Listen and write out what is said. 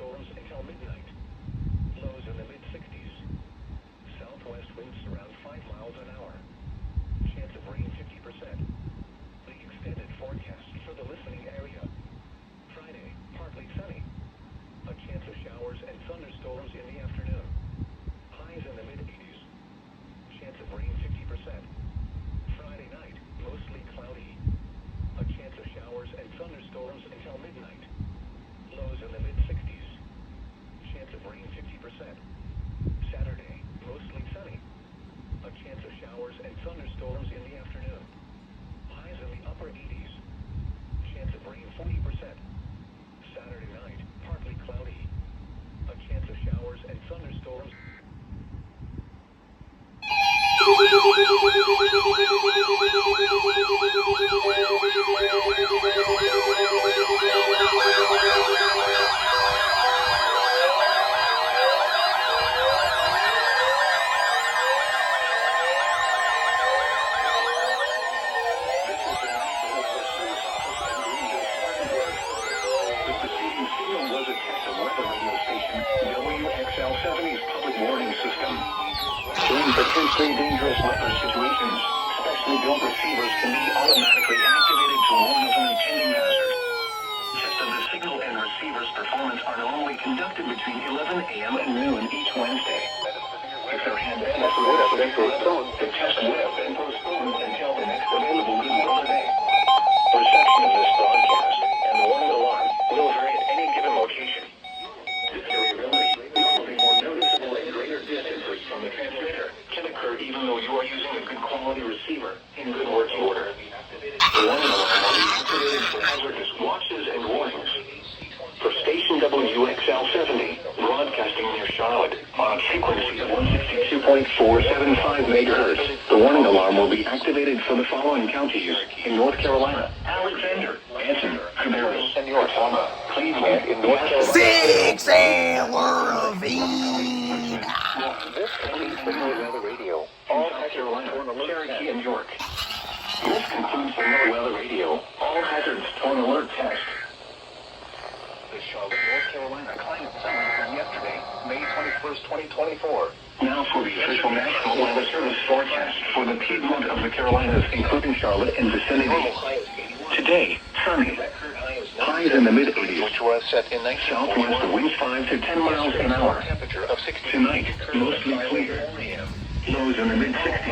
thunderstorms until midnight. Lows in the mid-60s. Southwest winds around 5 miles an hour. Chance of rain 50%. The extended forecast for the listening area. Friday, partly sunny. A chance of showers and thunderstorms in the afternoon. Highs in the mid-80s. Chance of rain 50%. Friday night, mostly cloudy. A chance of showers and thunderstorms until midnight. Lows in the mid-60s. Chance of rain 50%. Saturday, mostly sunny. A chance of showers and thunderstorms in the afternoon. Highs in the upper 80s. Chance of rain 40%. Saturday night, partly cloudy. A chance of showers and thunderstorms. Potentially dangerous weather situations. Specially built receivers can be automatically activated to warn of an impending hazard. Tests of the signal and receiver's performance are normally conducted between 11 a.m. and noon each Wednesday. If there had been a the test would have been postponed until the next available good weather day. Reception of this broadcast and the warning alarm will vary at any given location. This variability will be more noticeable at greater distances from the transmitter. Can occur even though you are using a good quality receiver in good working order. The warning alarm will be activated for hazardous watches and warnings. For station WXL 70, broadcasting near Charlotte on a frequency of 162.475 megahertz, the warning alarm will be activated for the following counties in North Carolina: Alexander, Anson, Cabarrus, and York, Cleveland, in North Carolina. 6-hour ravine. This concludes the NOAA Weather Radio. All South Carolina, Cherokee, and York. This concludes the NOAA Weather Radio. All hazards torn alert test. The Charlotte, North Carolina climate summary from yesterday, May 21st, 2024. Now for the official National Weather Service forecast for the Piedmont of the Carolinas, including Charlotte and vicinity. Today, sunny. Highs in the mid-80s. Which was set in Southwest winds 5 to 10 miles an hour. Tonight, mostly clear. Lows in the mid-60s.